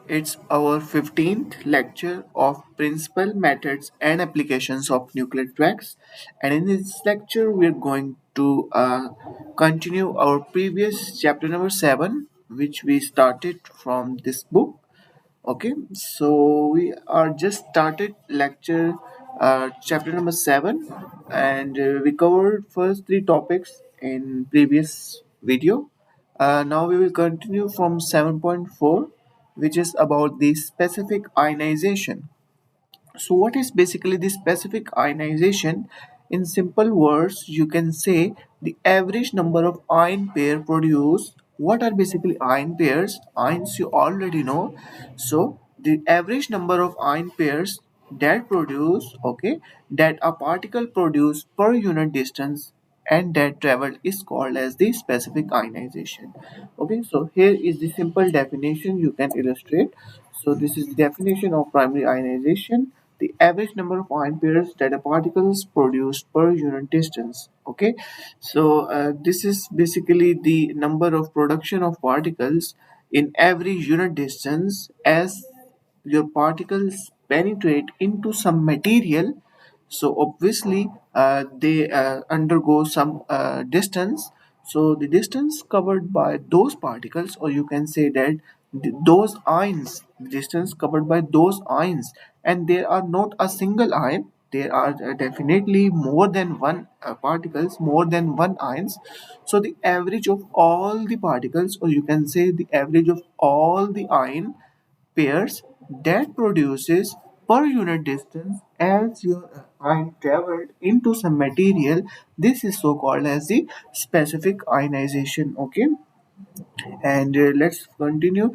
It's our 15th lecture of Principal Methods and Applications of Nuclear Tracks. And in this lecture, we're going to continue our previous chapter number 7, which we started from this book. Okay, so we are just started lecture chapter number 7, and we covered first three topics in previous video. Now we will continue from 7.4, which is about the specific ionization. So, what is basically the specific ionization? In simple words, you can say the average number of ion pair produced. What are basically ion pairs? Ions you already know. So, the average number of ion pairs that produce, okay, that a particle produce per unit distance and that travel is called as the specific ionization. Okay, so here is the simple definition you can illustrate. So this is the definition of primary ionization: the average number of ion pairs that a particle is produced per unit distance. Okay, so this is basically the number of production of particles in every unit distance as your particles penetrate into some material. So obviously they undergo some distance. So the distance covered by those particles, or you can say that those ions, the distance covered by those ions, and there are not a single ion, there are definitely more than one particles, more than one ions. So the average of all the particles, or you can say the average of all the ion pairs that produces per unit distance as your ion traveled into some material. This is so called as the specific ionization. Okay, and let's continue.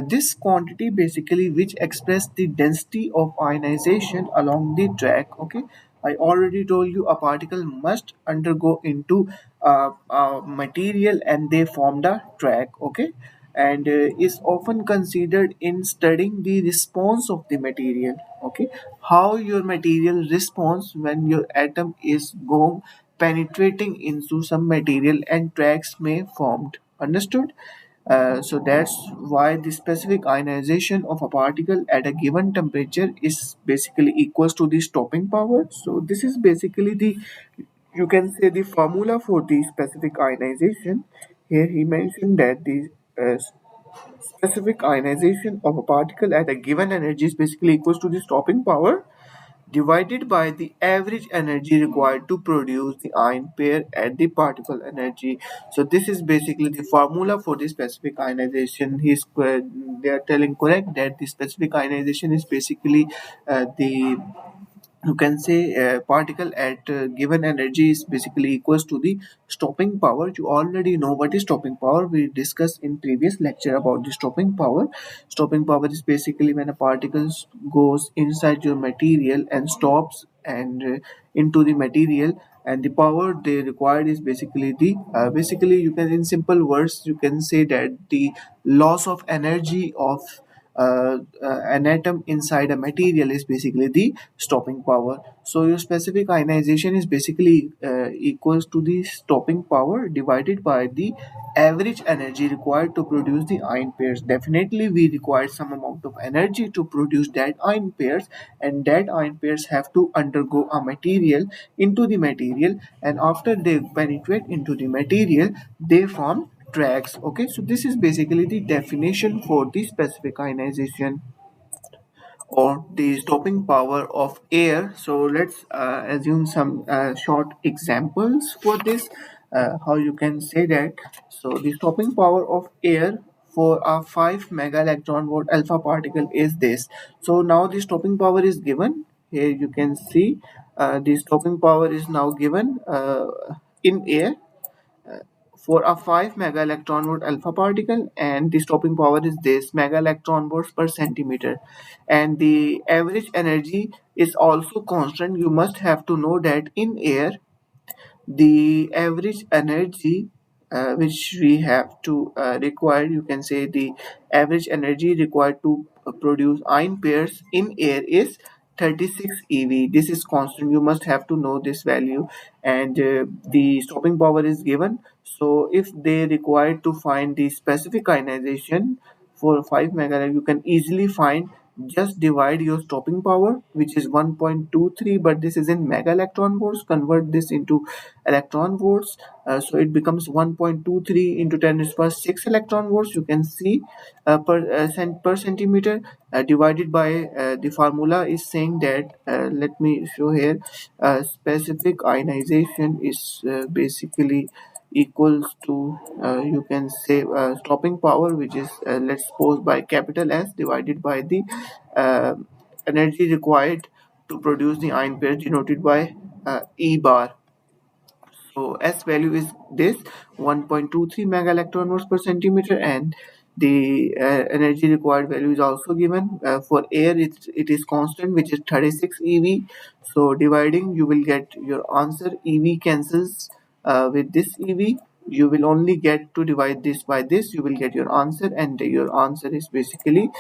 This quantity basically which express the density of ionization along the track. Okay, I already told you a particle must undergo into a material and they form the track. Okay, and is often considered in studying the response of the material. Okay, how your material responds when your atom is going penetrating into some material and tracks may formed. Understood? So that's why the specific ionization of a particle at a given temperature is basically equals to the stopping power. So this is basically the, you can say, the formula for the specific ionization. Here he mentioned that the specific ionization of a particle at a given energy is basically equals to the stopping power divided by the average energy required to produce the ion pair at the particle energy. So this is basically the formula for the specific ionization. They are telling correct that the specific ionization is basically the, you can say, particle at given energy is basically equals to the stopping power. You already know what is stopping power. We discussed in previous lecture about the stopping power. Stopping power is basically when a particle goes inside your material and stops and into the material, and the power they required is basically the basically, you can, in simple words, you can say that the loss of energy of an atom inside a material is basically the stopping power. So your specific ionization is basically equals to the stopping power divided by the average energy required to produce the ion pairs. Definitely we require some amount of energy to produce that ion pairs, and that ion pairs have to undergo a material into the material, and after they penetrate into the material they form tracks. Okay, so this is basically the definition for the specific ionization or the stopping power of air. So let's assume some short examples for this, how you can say that. So the stopping power of air for a 5 mega electron volt alpha particle is this. So now the stopping power is given. Here you can see the stopping power is now given in air for a 5 mega electron volt alpha particle, and the stopping power is this mega electron volts per centimeter, and the average energy is also constant. You must have to know that in air the average energy which we have to require, you can say the average energy required to produce ion pairs in air is 36 ev. This is constant, you must have to know this value, and the stopping power is given. So if they require to find the specific ionization for 5 mega, you can easily find, just divide your stopping power, which is 1.23, but this is in mega electron volts, convert this into electron volts. So it becomes 1.23 into 10 raised to power 6 electron volts. You can see per centimeter, divided by the formula is saying that, let me show here, specific ionization is basically equals to, you can say, stopping power, which is, let's suppose, by capital S, divided by the uh, energy required to produce the ion pairs, denoted by E bar. So S value is this 1.23 mega electron volts per centimeter, and the energy required value is also given. For air, it is constant, which is 36 eV. So dividing, you will get your answer. EV cancels with this EV. You will only get to divide this by this. You will get your answer, and your answer is basically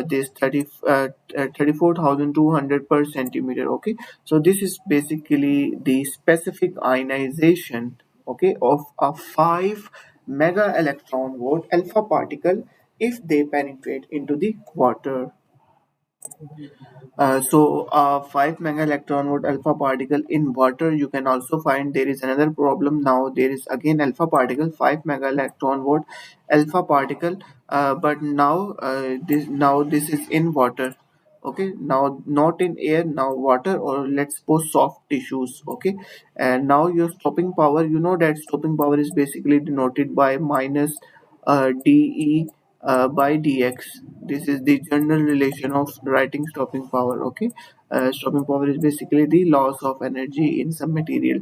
this 34,200 per centimeter. Okay, so this is basically the specific ionization, okay, of a 5 mega electron volt alpha particle if they penetrate into the water. So 5 mega electron volt alpha particle in water, you can also find there is another problem. Now there is again alpha particle, 5 mega electron volt alpha particle, but now this is in water. Okay, now not in air, now water, or let's suppose soft tissues. Okay, and now your stopping power, you know that stopping power is basically denoted by minus dE by dx. This is the general relation of writing stopping power. Okay, stopping power is basically the loss of energy in some material.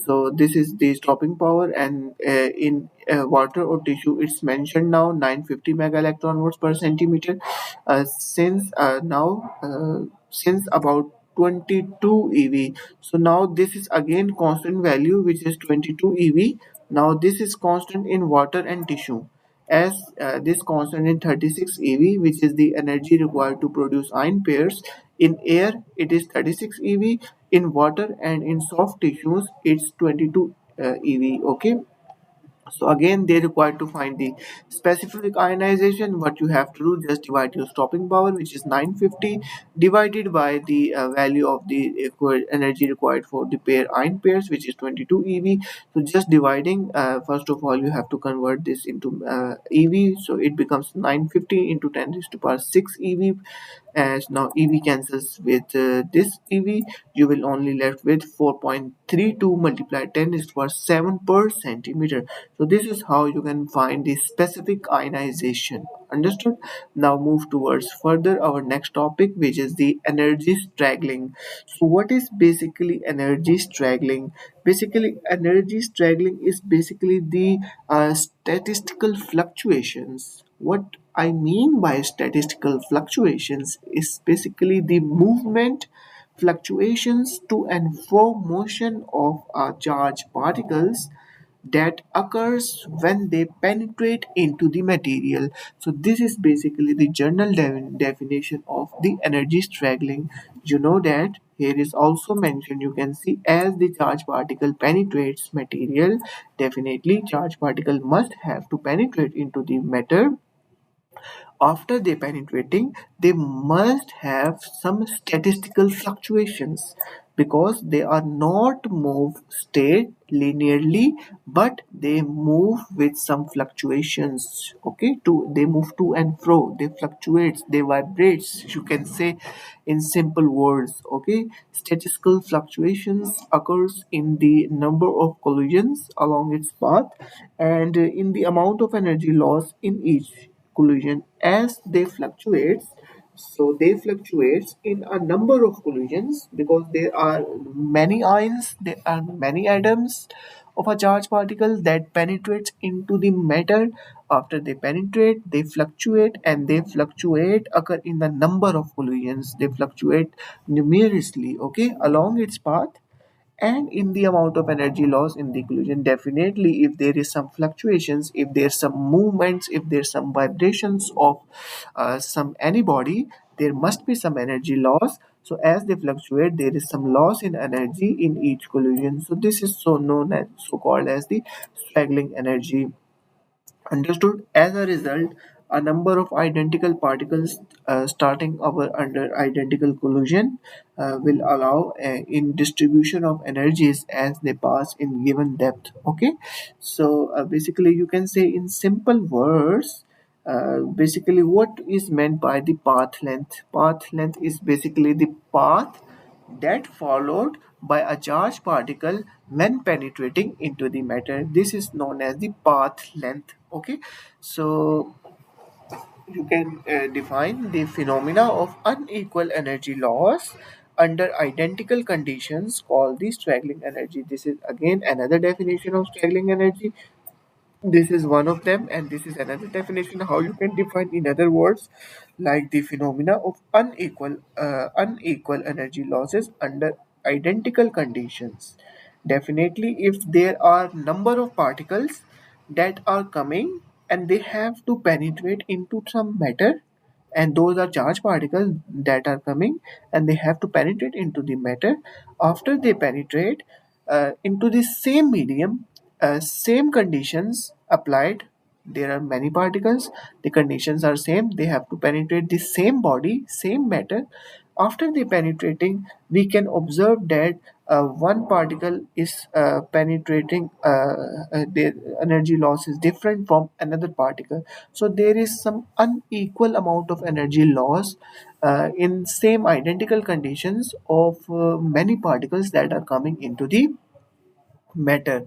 So this is the stopping power, and in water or tissue, it's mentioned now 950 mega electron volts per centimeter. Since about 22 ev, so now this is again constant value, which is 22 ev. Now this is constant in water and tissue, as this constant in 36 ev, which is the energy required to produce ion pairs. In air it is 36 ev, in water and in soft tissues it's 22 ev. Okay, so again, they require to find the specific ionization. What you have to do, just divide your stopping power, which is 950, divided by the value of the energy required for the pair ion pairs, which is 22 ev. So just dividing, first of all you have to convert this into ev, so it becomes 950 into 10 raised to power 6 ev. As now EV cancels with this EV, you will only left with 4.32 multiplied 10 is to 7 per centimeter. So this is how you can find the specific ionization. Understood? Now move towards further our next topic, which is the energy straggling. So what is basically energy straggling? Basically, energy straggling is basically the statistical fluctuations. What I mean by statistical fluctuations is basically the movement fluctuations to and fro motion of charged particles that occurs when they penetrate into the material. So this is basically the general definition of the energy straggling. You know that here is also mentioned, you can see, as the charged particle penetrates material, definitely charged particle must have to penetrate into the matter. After they penetrating, they must have some statistical fluctuations, because they are not move straight linearly, but they move with some fluctuations. Okay, they move to and fro, they fluctuates, they vibrates, you can say in simple words. Okay, statistical fluctuations occurs in the number of collisions along its path, and in the amount of energy loss in each collision as they fluctuates. So they fluctuates in a number of collisions, because there are many ions, there are many atoms of a charged particle that penetrates into the matter. After they penetrate, they fluctuate, and they fluctuate occur in the number of collisions, they fluctuate numerously, okay, along its path, and in the amount of energy loss in the collision. Definitely, if there is some fluctuations, if there's some movements, if there's some vibrations of some antibody, there must be some energy loss. So as they fluctuate, there is some loss in energy in each collision. So this is so known as, so called as the straggling energy. Understood? As a result, a number of identical particles starting over under identical collision will allow in distribution of energies as they pass in given depth. Okay, so basically you can say in simple words, basically what is meant by the path length. Path length is basically the path that followed by a charged particle when penetrating into the matter. This is known as the path length. Okay, so you can define the phenomena of unequal energy loss under identical conditions called the straggling energy. This is again another definition of straggling energy. This is one of them, and this is another definition how you can define, in other words, like the phenomena of unequal energy losses under identical conditions. Definitely, if there are number of particles that are coming and they have to penetrate into some matter, and those are charged particles that are coming and they have to penetrate into the matter. After they penetrate into the same medium, same conditions applied. There are many particles, the conditions are same, they have to penetrate the same body, same matter. After they penetrating, we can observe that one particle is penetrating, their energy loss is different from another particle. So there is some unequal amount of energy loss in same identical conditions of many particles that are coming into the matter.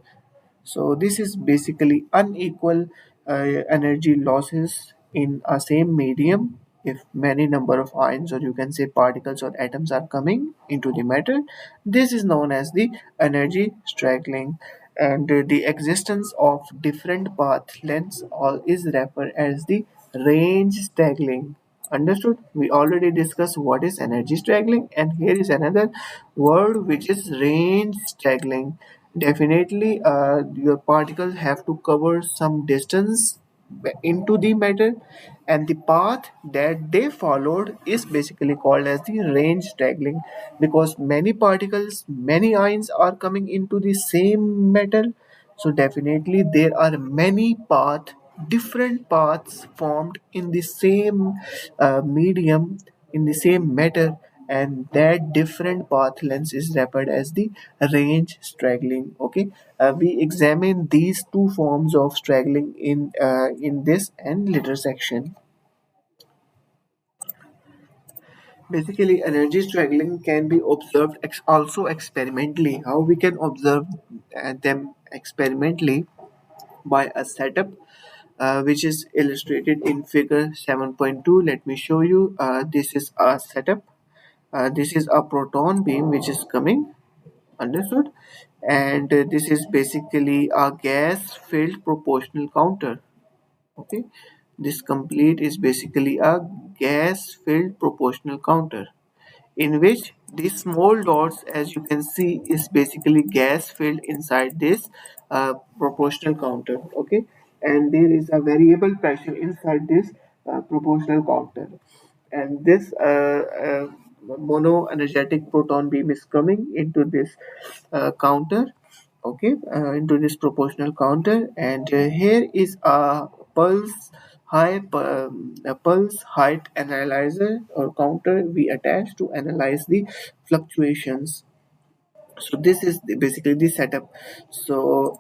So this is basically unequal energy losses in a same medium. If many number of ions, or you can say particles or atoms, are coming into the matter, this is known as the energy straggling. And the existence of different path lengths all is referred as the range straggling. Understood? We already discussed what is energy straggling, and here is another word which is range straggling. Definitely, your particles have to cover some distance into the matter, and the path that they followed is basically called as the range straggling, because many particles, many ions are coming into the same metal. So definitely there are many path, different paths formed in the same medium, in the same matter, and that different path length is referred as the range straggling. Okay, we examine these two forms of straggling in this and later section. Basically, energy straggling can be observed also experimentally. How we can observe them experimentally? By a setup which is illustrated in figure 7.2. Let me show you. This is a setup. This is a proton beam which is coming. Understood? And this is basically a gas filled proportional counter. Okay, this complete is basically a gas filled proportional counter, in which these small dots, as you can see, is basically gas filled inside this proportional counter. Okay, and there is a variable pressure inside this proportional counter, and this mono energetic proton beam is coming into this counter. Okay, into this proportional counter, and here is a pulse height analyzer or counter we attach to analyze the fluctuations. So this is basically the setup. So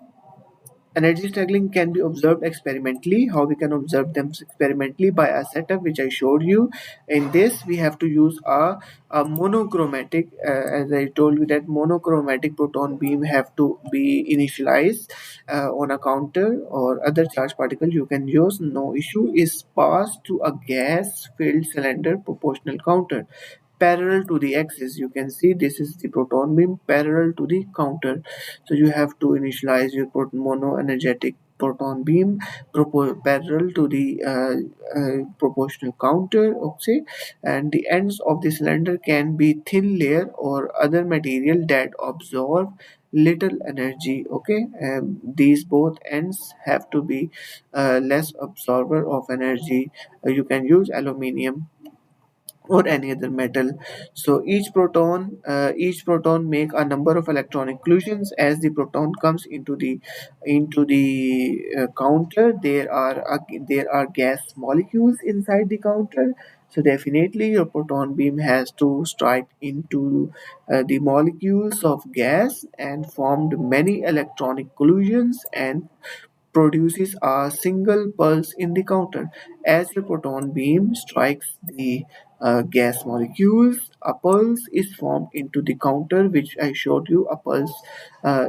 energy struggling can be observed experimentally. How we can observe them experimentally? By a setup which I showed you. In this, we have to use a monochromatic, as I told you, that monochromatic proton beam have to be initialized on a counter or other charged particle you can use. No issue. Is passed to a gas filled cylinder proportional counter parallel to the axis. You can see this is the proton beam parallel to the counter. So you have to initialize your mono energetic proton beam parallel to the proportional counter. Okay, and the ends of the cylinder can be thin layer or other material that absorb little energy. Okay, these both ends have to be less absorber of energy. You can use aluminium. or any other metal. So each proton make a number of electronic collisions. As the proton comes into the counter, there are gas molecules inside the counter. So definitely your proton beam has to strike into the molecules of gas and formed many electronic collisions and produces a single pulse in the counter. As the proton beam strikes the gas molecules, a pulse is formed into the counter, which I showed you. A pulse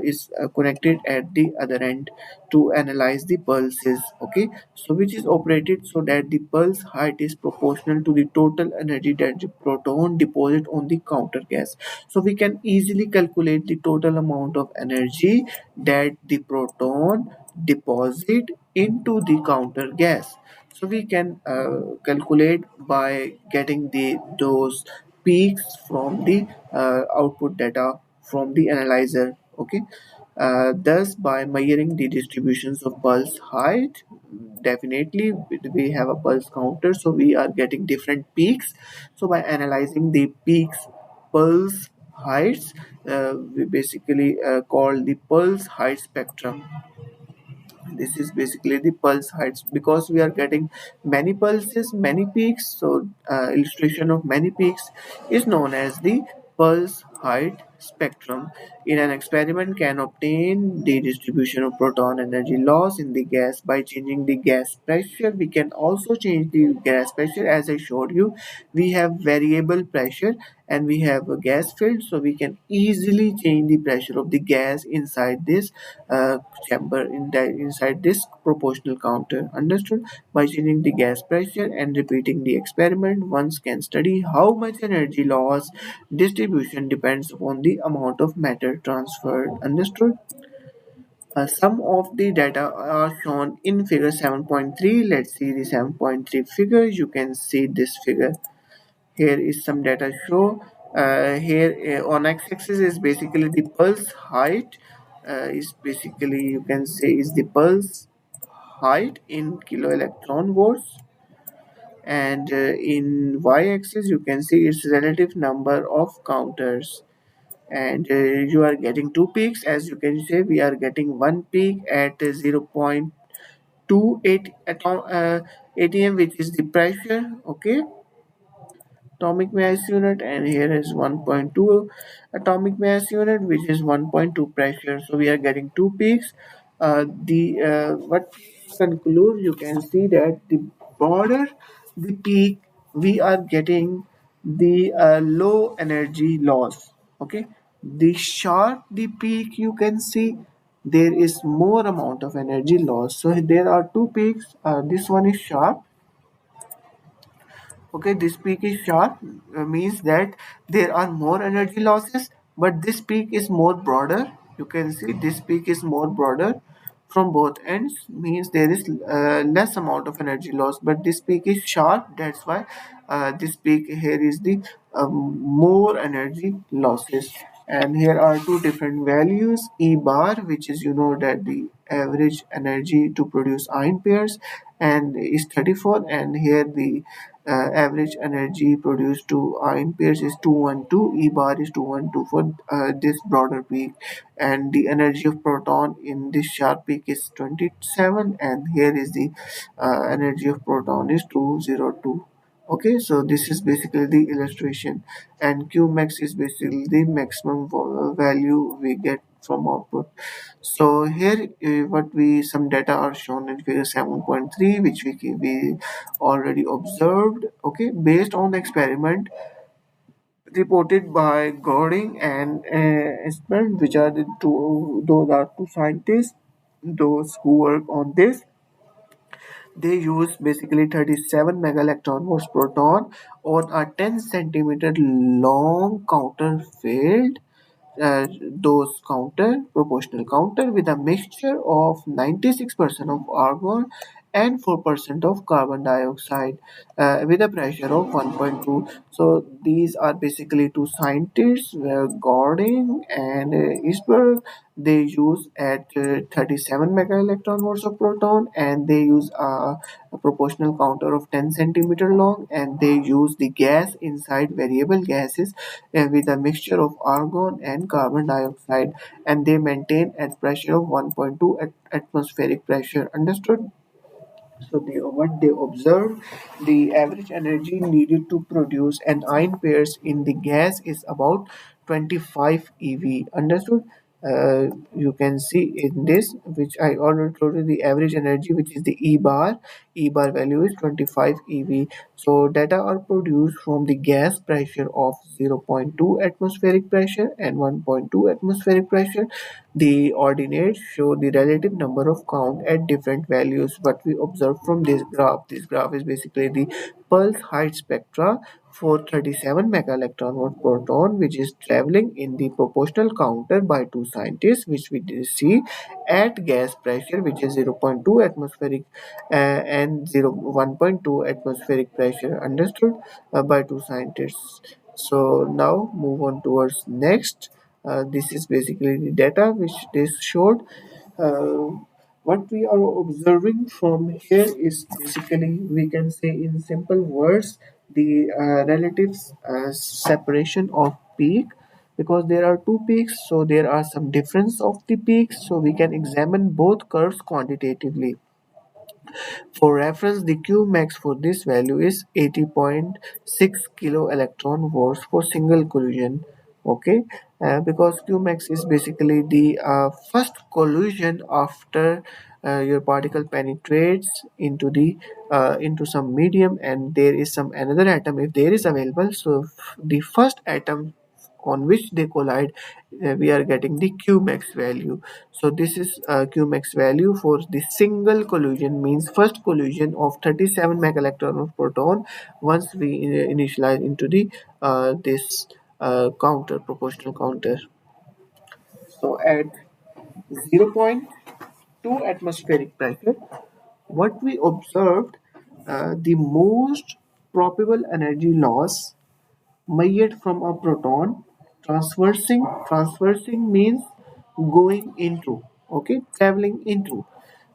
is connected at the other end to analyze the pulses. Okay, so which is operated so that the pulse height is proportional to the total energy that the proton deposit on the counter gas. So we can easily calculate the total amount of energy that the proton deposit into the counter gas. So we can calculate by getting the those peaks from the output data from the analyzer. Okay, thus by measuring the distributions of pulse height, definitely we have a pulse counter, so we are getting different peaks. So by analyzing the peaks, pulse heights, we basically call the pulse height spectrum. This is basically the pulse heights because we are getting many pulses, many peaks. So illustration of many peaks is known as the pulse height spectrum. In an experiment can obtain the distribution of proton energy loss in the gas by changing the gas pressure. We can also change the gas pressure. As I showed you, we have variable pressure and we have a gas field, so we can easily change the pressure of the gas inside this chamber, inside this proportional counter. Understood? By changing the gas pressure and repeating the experiment, one can study how much energy loss distribution depends upon the amount of matter transferred. Understood? Some of the data are shown in figure 7.3. Let's see the 7.3 figure. You can see this figure. Here is some data show. Here on x-axis is basically the pulse height. Is basically, you can say, is the pulse height in kilo electron volts, and in y-axis you can see its relative number of counters. And you are getting two peaks. As you can see, we are getting one peak at 0.28 atm, which is the pressure. Okay, atomic mass unit, and here is 1.2 atomic mass unit, which is 1.2 pressure. So we are getting two peaks. The what conclude, you can see that the broader the peak, we are getting the low energy loss. Okay, the short the peak, you can see there is more amount of energy loss. So there are two peaks. This one is sharp. Okay, this peak is sharp, means that there are more energy losses, but this peak is more broader. You can see this peak is more broader from both ends, means there is less amount of energy loss, but this peak is sharp. That's why this peak here is the more energy losses. And here are two different values: E bar, which is, you know, that the average energy to produce ion pairs, and is 34, and here the average energy produced to ion pairs is 212. E bar is 212 for this broader peak, and the energy of proton in this sharp peak is 27, and here is the energy of proton is 202. Okay, so this is basically the illustration, and q max is basically the maximum value we get from output. So here what we some data are shown in figure 7.3, which we already observed. Okay, based on the experiment reported by Goring and Espen, which are the two, those are two scientists, those who work on this. They use basically 37 mega electron volts proton on a 10 centimeter long counter field. Those counter proportional counter with a mixture of 96% of argon and 4% of carbon dioxide with a pressure of 1.2. So these are basically two scientists, Gordon and Isberg. They use at 37 mega electron volts of proton, and they use a proportional counter of 10 centimeter long, and they use the gas inside variable gases with a mixture of argon and carbon dioxide, and they maintain at pressure of 1.2 atmospheric pressure. Understood? So what they observed, the average energy needed to produce an ion pairs in the gas is about 25 eV. Understood? You can see in this, which I already told you, the average energy, which is the E bar. E bar value is 25 eV. So data are produced from the gas pressure of zero point 0.2 atmospheric pressure and 1.2 atmospheric pressure. The ordinates show the relative number of count at different values. What we observe from this graph is basically the pulse height spectra for 37 mega electron volt proton, which is traveling in the proportional counter by two scientists, which we did see at gas pressure, which is zero point 0.2 atmospheric and 1.2 atmospheric pressure. Understood? By two scientists. So now move on towards next. This is basically the data which this showed. Uh, what we are observing from here is basically, we can say in simple words, the relative separation of peak, because there are two peaks, so there are some difference of the peaks, so we can examine both curves quantitatively. For reference, the Q max for this value is 80.6 kilo electron volts for single collision. Okay, because Q max is basically the first collision after your particle penetrates into some medium, and there is some another atom if there is available. So the first atom on which they collide, we are getting the Qmax value. So this is Qmax value for the single collision, means first collision of 37 megaelectron of proton once we initialize into the this counter, proportional counter. So at zero point 0.2 atmospheric pressure, what we observed, the most probable energy loss measured from a proton transversing means going into, okay, traveling into.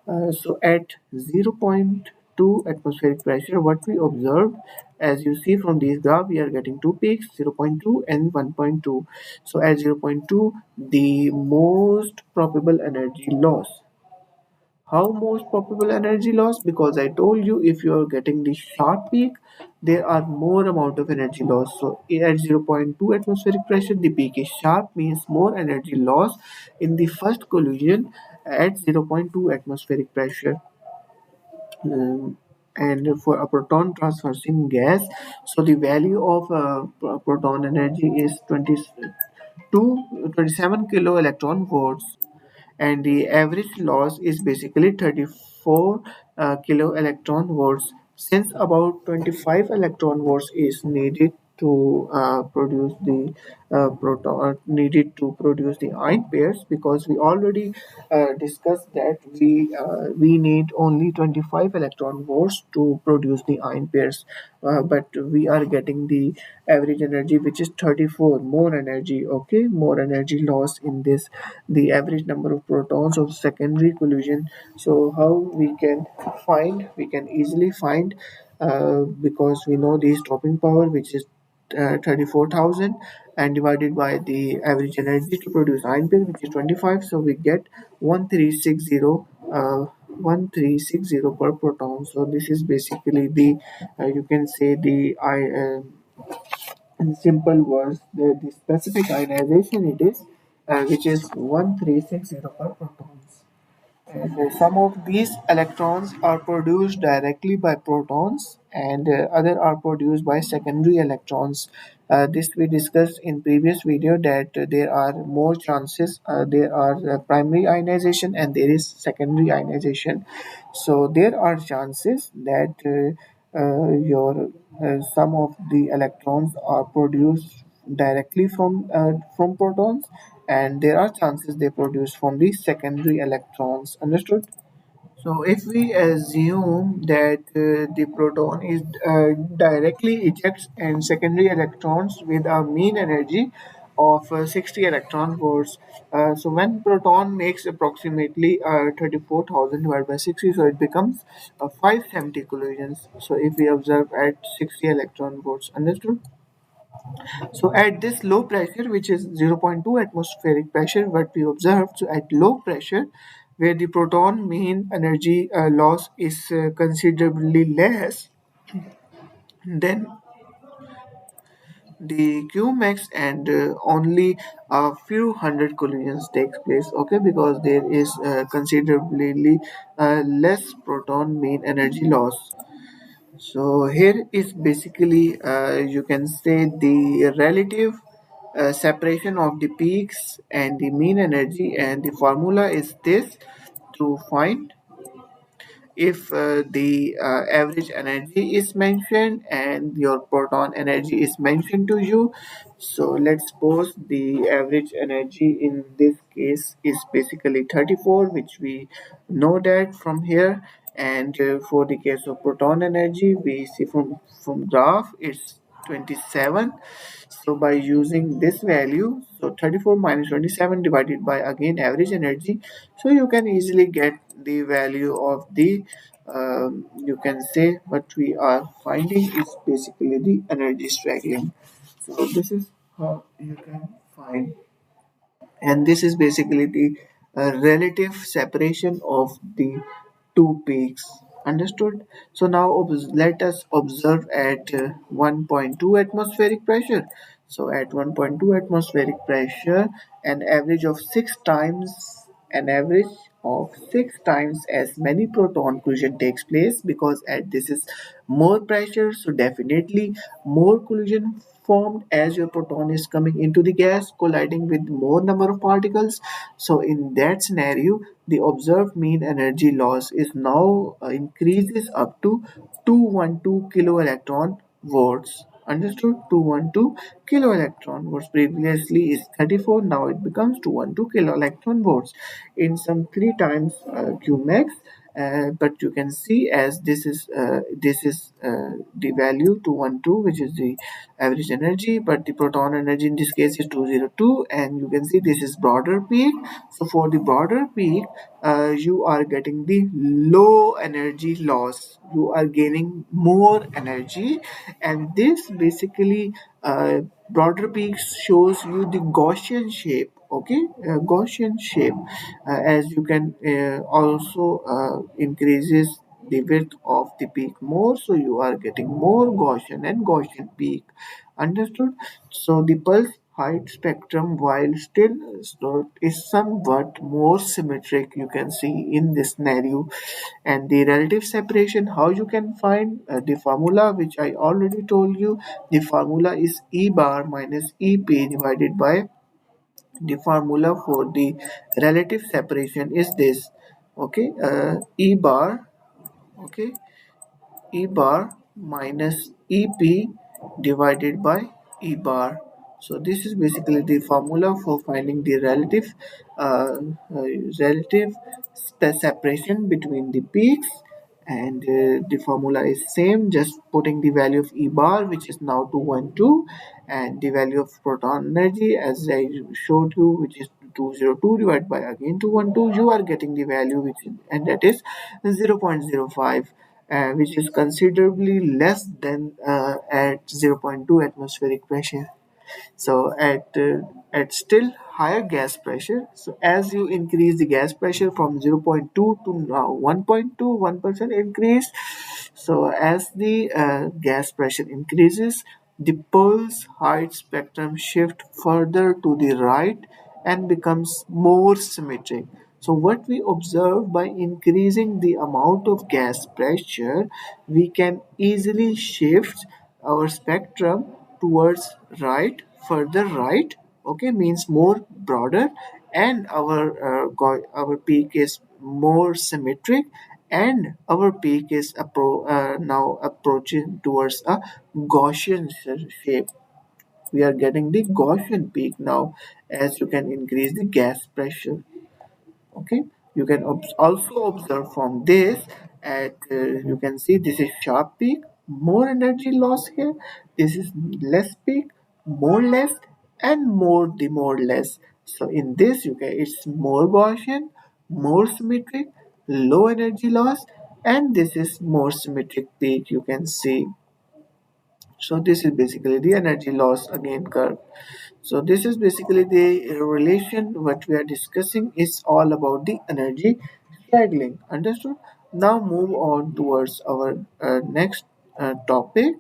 So at zero point 0.2 atmospheric pressure, what we observed, as you see from this graph, we are getting two peaks, zero point 0.2 and 1.2. So at zero point 0.2, the most probable energy loss. How most probable energy loss? Because I told you, if you are getting the sharp peak, there are more amount of energy loss. So at zero point 0.2 atmospheric pressure, the peak is sharp, means more energy loss in the first collision at zero point 0.2 atmospheric pressure. And for a proton transversing gas, so the value of proton energy is 27 kilo electron volts, and the average loss is basically 34 kilo electron volts, since about 25 electron volts is needed to produce the proton needed to produce the ion pairs, because we already discussed that we need only 25 electron volts to produce the ion pairs, but we are getting the average energy, which is 34 more energy. Okay, more energy loss in this, the average number of protons of secondary collision. So how we can find, we can easily find, because we know the stopping power, which is 34,000, and divided by the average energy to produce ion pair, which is 25, so we get 1360 1360 per proton. So this is basically the you can say the I in simple words, the specific ionization it is, which is 1360 per protons. And some of these electrons are produced directly by protons, and other are produced by secondary electrons. This we discussed in previous video, that there are more chances, there are primary ionization and there is secondary ionization. So there are chances that your some of the electrons are produced directly from protons, and there are chances they produce from the secondary electrons. Understood? So if we assume that the proton is directly ejects and secondary electrons with a mean energy of 60 electron volts. So when proton makes approximately 34,000 divided by 60, so it becomes 570 collisions. So if we observe at 60 electron volts, understood? So at this low pressure, which is zero point 0.2 atmospheric pressure, what we observed, so at low pressure, where the proton mean energy loss is considerably less, then the Qmax and only a few hundred collisions takes place. Okay, because there is considerably less proton mean energy loss. So here is basically you can say the relative separation of the peaks and the mean energy, and the formula is this to find if the average energy is mentioned and your proton energy is mentioned to you. So let's suppose the average energy in this case is basically 34, which we know that from here. And for the case of proton energy, we see from graph it's 27. So by using this value, so 34 minus 27 divided by again average energy, so you can easily get the value of the you can say what we are finding is basically the energy straggling. So this is how you can find, and this is basically the relative separation of the two peaks, understood? So now let us observe at 1.2 atmospheric pressure. So at 1.2 atmospheric pressure, an average of six times as many proton collision takes place, because at this is more pressure, so definitely more collision formed as your proton is coming into the gas colliding with more number of particles. So in that scenario, the observed mean energy loss is now increases up to 212 kilo electron volts, understood? 212 kilo electron volts, previously is 34, now it becomes 212 kilo electron volts in some three times Qmax. But you can see as this is the value 212, which is the average energy, but the proton energy in this case is 202, and you can see this is broader peak. So for the broader peak, you are getting the low energy loss, you are gaining more energy. And this basically broader peaks shows you the Gaussian shape. Okay, Gaussian shape, as you can also increases the width of the peak more, so you are getting more Gaussian and Gaussian peak, understood? So the pulse height spectrum, while still short, is somewhat more symmetric, you can see in this scenario. And the relative separation, how you can find the formula, which I already told you. The formula is E bar minus EP divided by the formula for the relative separation is this. Okay, E bar, okay, E bar minus EP divided by E bar. So this is basically the formula for finding the uh, uh, relative separation between the peaks, and the formula is same, just putting the value of E bar, which is now 212, and the value of proton energy as I showed you, which is 202 divided by again 212, you are getting the value which is, and that is 0.05, which is considerably less than at zero point 0.2 atmospheric pressure. So at still higher gas pressure, so as you increase the gas pressure from zero point 0.2 to now 1.2, 1% increase. So as the gas pressure increases, the pulse height spectrum shift further to the right and becomes more symmetric. So what we observe, by increasing the amount of gas pressure, we can easily shift our spectrum towards right, further right. Okay, means more broader, and our peak is more symmetric, and our peak is now approaching towards a Gaussian shape. We are getting the Gaussian peak now as you can increase the gas pressure. Okay, You can also observe from this at you can see this is sharp peak, more energy loss here. This is less peak, more less, and more less. So in this you can it's more Gaussian, more symmetric, low energy loss, and this is more symmetric peak you can see. So this is basically the energy loss again curve. So this is basically the relation what we are discussing is all about the energy straggling. Understood? Now move on towards our next topic,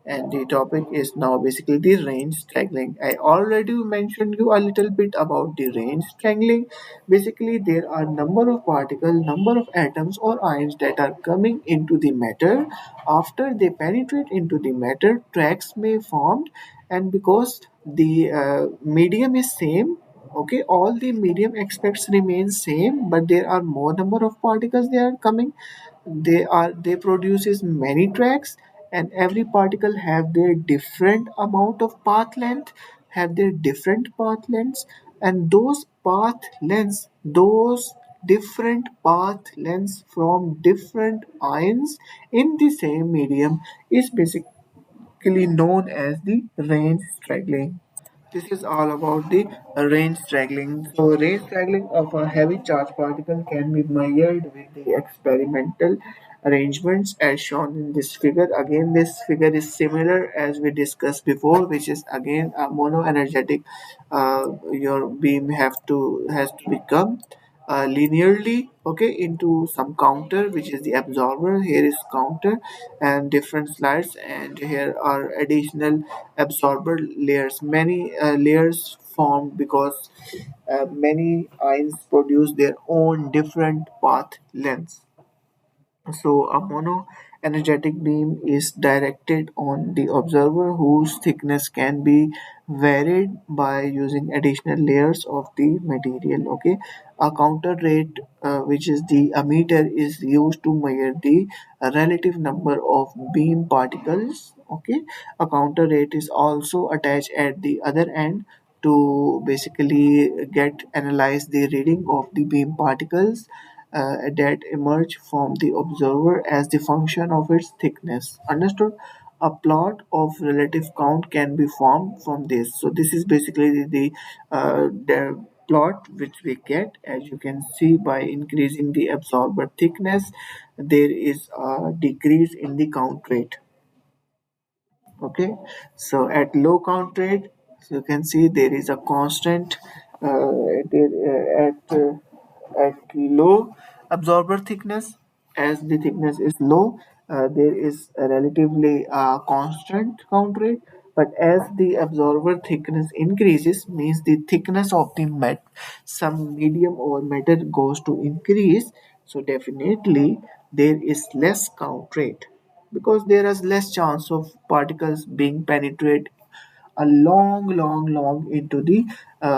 and the topic is now basically the range straggling. I already mentioned you a little bit about the range straggling. Basically, there are number of particles, number of atoms or ions that are coming into the matter. After they penetrate into the matter, tracks may form, and because the medium is same, okay, all the medium aspects remain same, but there are more number of particles they are coming. They produces many tracks, and every particle have their different amount of path length, have their different path lengths, and those different path lengths from different ions in the same medium is basically known as the range straggling. This is all about the range straggling. So range straggling of a heavy charge particle can be measured with the experimental arrangements as shown in this figure. Again, this figure is similar as we discussed before, which is again a monoenergetic. Your beam has to become linearly, okay, into some counter, which is the absorber. Here is counter and different slides, and here are additional absorber layers. Many layers formed because many ions produce their own different path lengths. So a monoenergetic beam is directed on the observer whose thickness can be varied by using additional layers of the material. Okay, a counter rate, which is the ammeter, is used to measure the relative number of beam particles. Okay, a counter rate is also attached at the other end to basically get analyze the reading of the beam particles that emerge from the observer as the function of its thickness. Understood? A plot of relative count can be formed from this. So this is basically the plot which we get. As you can see, by increasing the absorber thickness, there is a decrease in the count rate. Okay, so at low count rate, so you can see there is a constant at low absorber thickness. As the thickness is low, there is a relatively constant count rate, but as the absorber thickness increases, means the thickness of the some medium or matter goes to increase. So definitely there is less count rate because there is less chance of particles being penetrate a long into the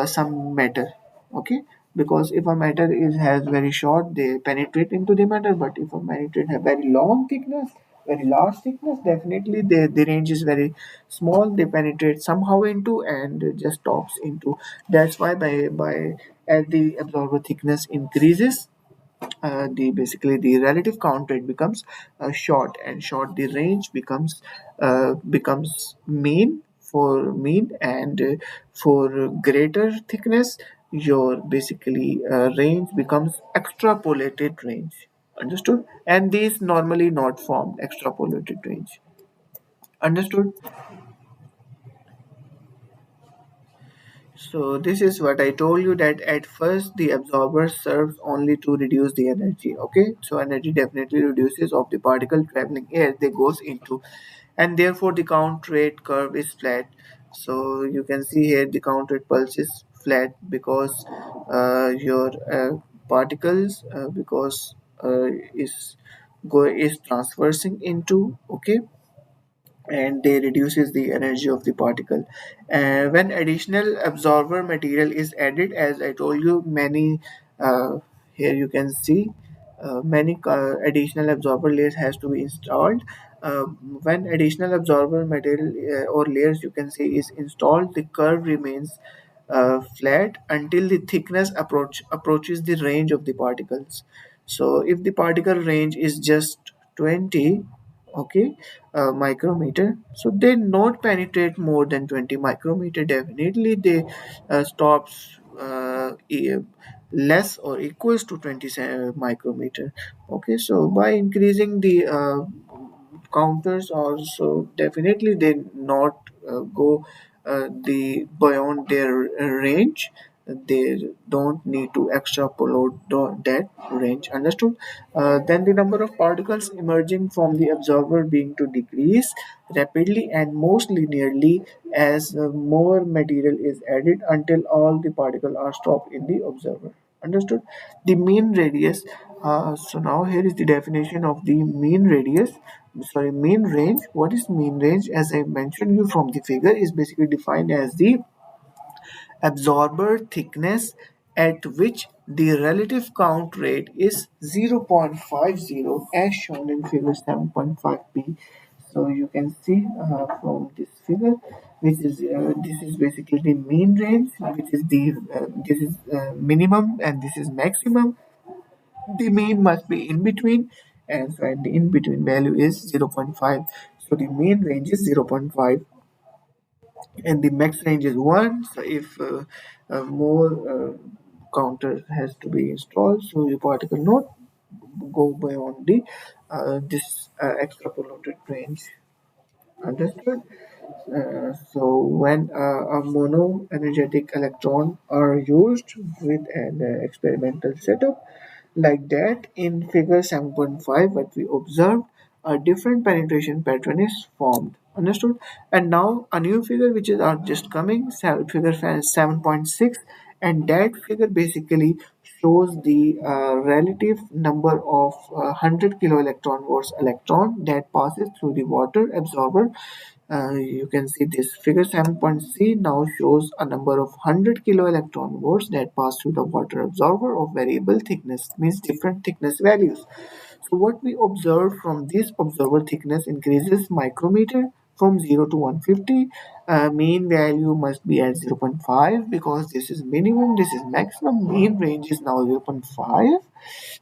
some matter. Okay, because if a matter is has very short, they penetrate into the matter, but if a matter have very long thickness, very large thickness, definitely the range is very small, they penetrate somehow into and just stops into. That's why by as the absorber thickness increases, the basically the relative count rate becomes short, and short the range becomes mean for mean, and for greater thickness your basically range becomes extrapolated range. Understood? And these normally not formed extrapolated range. Understood? So this is what I told you, that at first the absorber serves only to reduce the energy. Okay, so energy definitely reduces of the particle traveling air they goes into, and therefore the count rate curve is flat. So you can see here the count rate pulse is flat because your particles because is transversing into, okay, and they reduces the energy of the particle. When additional absorber material is added, as I told you, many here you can see many additional absorber layers has to be installed. When additional absorber material or layers you can say is installed, the curve remains flat until the thickness approaches the range of the particles. So if the particle range is just 20, okay, micrometer, so they not penetrate more than 20 micrometer. Definitely they stops less or equals to 20 micrometer. Okay, so by increasing the counters also, definitely they not go the beyond their range. They don't need to extrapolate that range. Understood? Then the number of particles emerging from the observer being to decrease rapidly and most linearly as more material is added until all the particles are stopped in the observer. Understood? The mean radius. So now here is the definition of the mean radius. Sorry, mean range. What is mean range? As I mentioned you from the figure, is basically defined as the absorber thickness at which the relative count rate is 0.50 as shown in figure 7.5b. So you can see from this figure, which is this is basically the mean range, which is the this is minimum and this is maximum. The mean must be in between, and so the in between value is 0.5. So the mean range is 0.5 and the max range is 1. So if more counter has to be installed, so the particle not go beyond the this extrapolated range. Understood? So when a mono energetic electron are used with an experimental setup like that in figure 7.5, what we observed, a different penetration pattern is formed. Understood? And now a new figure which is are just coming, figure 7.6, and that figure basically shows the relative number of 100 kilo electron volts electron that passes through the water absorber. You can see this figure 7.c now shows a number of 100 kilo electron volts that pass through the water absorber of variable thickness, means different thickness values. So what we observe from this observer thickness increases micrometer from 0 to 150. Mean value must be at zero point 0.5 because this is minimum, this is maximum. Mean range is now zero point 0.5.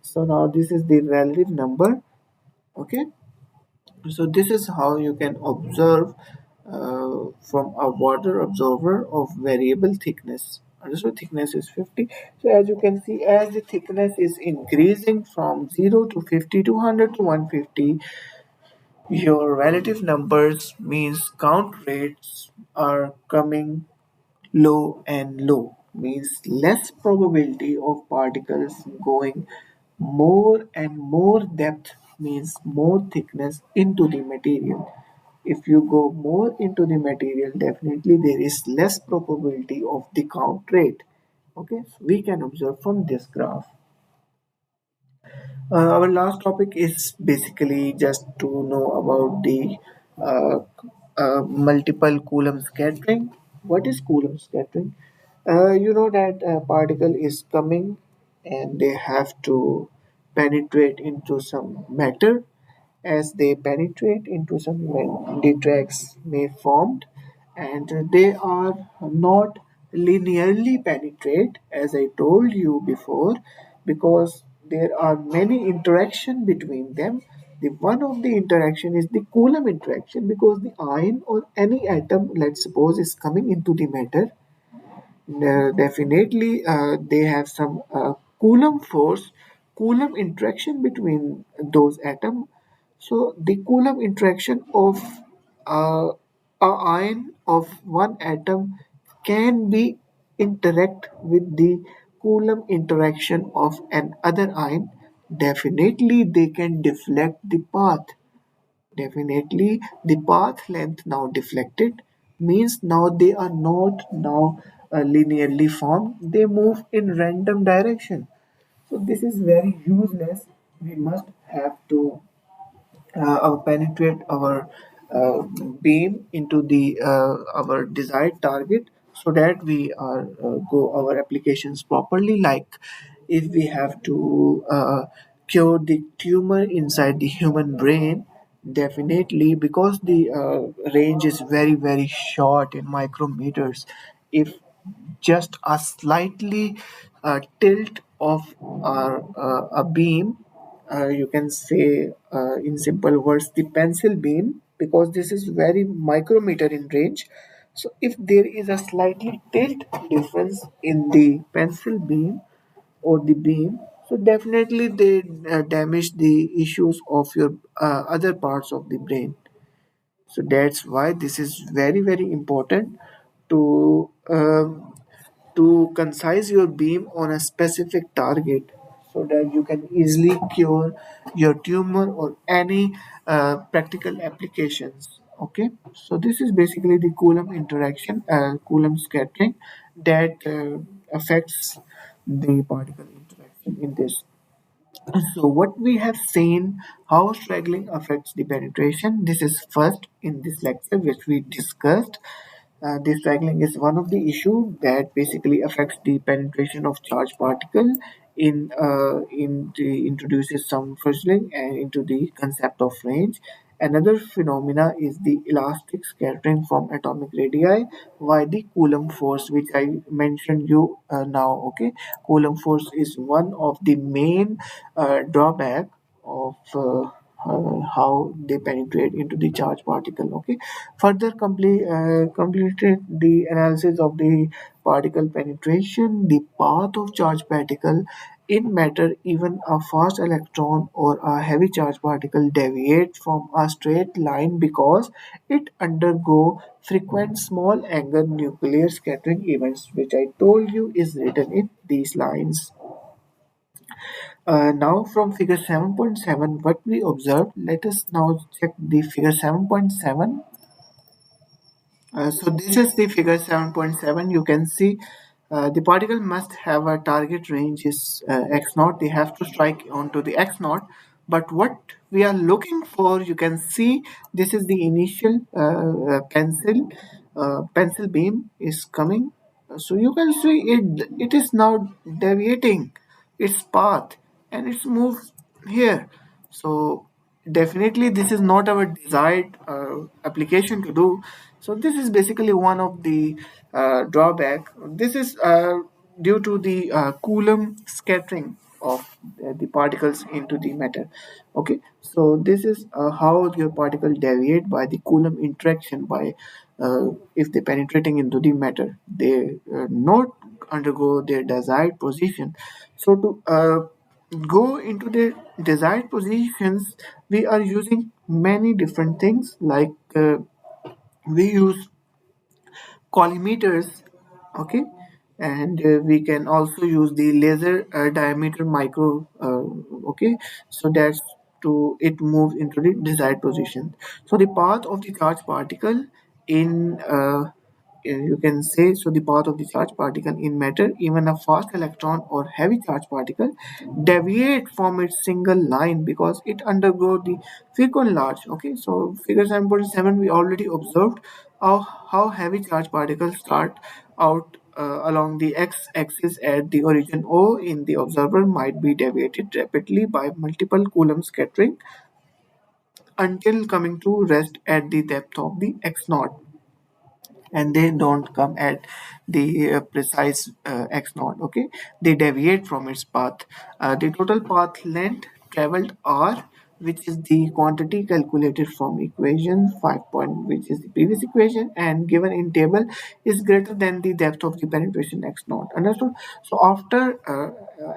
So now this is the relative number. Okay, so this is how you can observe from a water absorber of variable thickness. So thickness is 50. So as you can see, as the thickness is increasing from 0 to 50 to 100 to 150, your relative numbers means count rates are coming low and low, means less probability of particles going more and more depth, means more thickness into the material. If you go more into the material, definitely there is less probability of the count rate. Okay, so we can observe from this graph. Our last topic is basically just to know about the uh, multiple Coulomb scattering. What is Coulomb scattering? You know that a particle is coming and they have to penetrate into some matter. As they penetrate into some the tracks may formed, and they are not linearly penetrate, as I told you before, because there are many interaction between them. The one of the interaction is the Coulomb interaction, because the ion or any atom, let's suppose, is coming into the matter. Definitely, they have some Coulomb force, Coulomb interaction between those atoms. So the Coulomb interaction of uh, a ion of one atom can be interact with the Coulomb interaction of another ion. Definitely, they can deflect the path. Definitely, the path length now deflected means now they are not now linearly formed. They move in random direction. So this is very useless. We must have to penetrate our beam into the our desired target so that we are go our applications properly. Like if we have to cure the tumor inside the human brain, definitely, because the range is very short in micrometers. If just a slightly tilt of a beam. You can say in simple words the pencil beam, because this is very micrometer in range. So if there is a slightly tilt difference in the pencil beam or the beam, so definitely they damage the issues of your other parts of the brain. So that's why this is very very important to concise your beam on a specific target, so that you can easily cure your tumor or any practical applications. Okay, so this is basically the Coulomb interaction, Coulomb scattering, that affects the particle interaction in this. So what we have seen, how straggling affects the penetration. This is first in this lecture which we discussed. The straggling is one of the issue that basically affects the penetration of charged particle in the introduces some fuzzling and into the concept of range. Another phenomena is the elastic scattering from atomic radii by the Coulomb force, which I mentioned you now. Okay, Coulomb force is one of the main drawback of how they penetrate into the charged particle. Okay, further completed the analysis of the particle penetration, the path of charged particle in matter. Even a fast electron or a heavy charged particle deviates from a straight line because it undergo frequent small angle nuclear scattering events, which I told you is written in these lines. Now from figure 7.7, what we observed, let us now check the figure 7.7. So this is the figure 7.7. You can see the particle must have a target range is x naught. They have to strike onto the x naught. But what we are looking for, you can see this is the initial pencil beam is coming. So you can see it is now deviating its path and it's moved here. So definitely this is not our desired application to do. So this is basically one of the drawback. This is due to the Coulomb scattering of the particles into the matter. Okay, so this is how your particle deviate by the Coulomb interaction. By if they penetrating into the matter, they not undergo their desired position. So to go into the desired positions, we are using many different things, like we use collimators. Okay, and we can also use the laser diameter micro. Okay, so that's to it moves into the desired position. So the path of the charged particle in you can say, so the path of the charged particle in matter, even a fast electron or heavy charged particle, deviate from its single line because it undergo the frequent large. Okay, so figure 7.7 we already observed how heavy charged particles start out along the x-axis at the origin O in the observer might be deviated rapidly by multiple Coulomb scattering until coming to rest at the depth of the x naught, and they don't come at the precise x naught. Okay, they deviate from its path. The total path length traveled r, which is the quantity calculated from equation 5 point, which is the previous equation and given in table, is greater than the depth of the penetration x naught. Understood? So after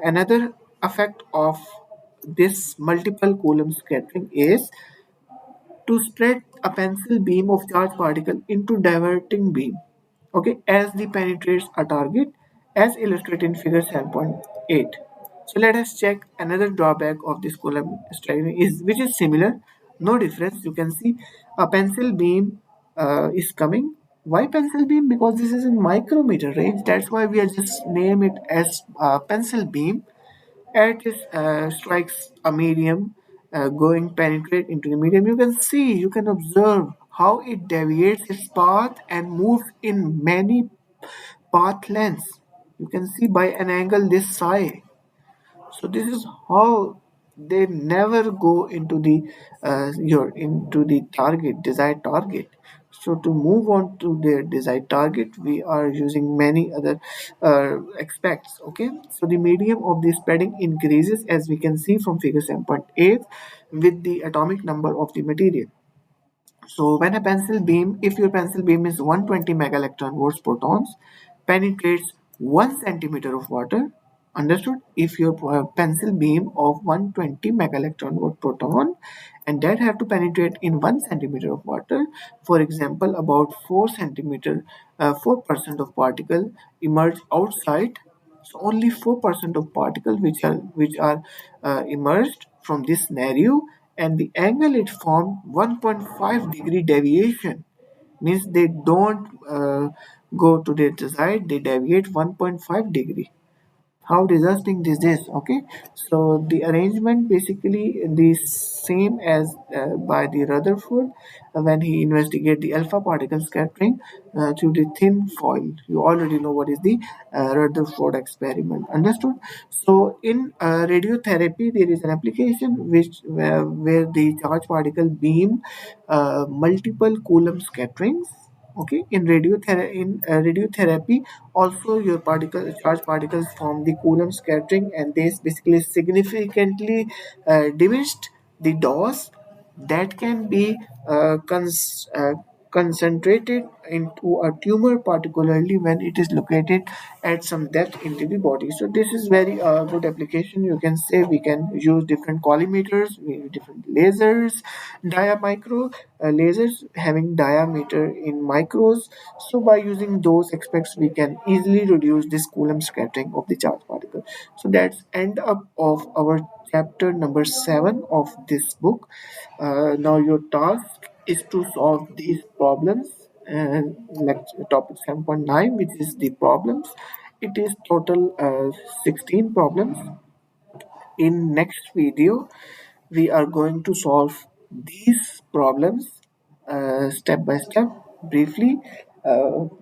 another effect of this multiple Coulomb scattering is to spread a pencil beam of charged particle into diverting beam, okay, as the penetrates a target, as illustrated in figure 7.8. So let us check another drawback of this Coulomb strategy is, which is similar, no difference. You can see a pencil beam is coming. Why pencil beam? Because this is in micrometer range, that's why we are just name it as pencil beam. It is strikes a medium, going penetrate into the medium. You can see, you can observe how it deviates its path and moves in many path lengths. You can see by an angle this size. So this is how they never go into the your into the target desired target. So to move on to their desired target, we are using many other aspects. Okay, so the medium of the spreading increases as we can see from figure 7.8 with the atomic number of the material. So when a pencil beam, if your pencil beam is 120 mega electron volts protons, penetrates 1 centimeter of water. Understood? If your pencil beam of 120 mega electron volt proton and that have to penetrate in 1 centimeter of water, for example, about 4 centimeter, 4% of particle emerge outside. So only 4% of particles which are emerged from this scenario, and the angle it formed 1.5 degree deviation, means they don't go to their side, they deviate 1.5 degree. How disgusting this is. Okay, so the arrangement basically the same as by the Rutherford when he investigated the alpha particle scattering through the thin foil. You already know what is the Rutherford experiment. Understood? So in radiotherapy there is an application where the charge particle beam multiple Coulomb scatterings. Okay, in radiotherapy also your charge particles form the Coulomb scattering, and this basically significantly diminished the dose that can be concentrated into a tumor, particularly when it is located at some depth into the body. So this is very good application. You can say we can use different collimators, different lasers, diamicro lasers having diameter in micros. So by using those aspects, we can easily reduce this Coulomb scattering of the charge particle. So that's end up of our chapter number 7 of this book. Now your task is to solve these problems, and topic 7.9, which is the problems. It is total 16 problems. In next video we are going to solve these problems step by step briefly.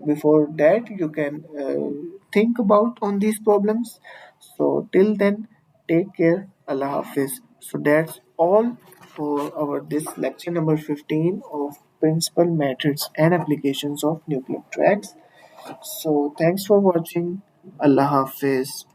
Before that you can think about on these problems. So till then, take care. Allah Hafiz. So that's all for our this lecture number 15 of principal methods and applications of nuclear tracks. So thanks for watching. Allah Hafiz.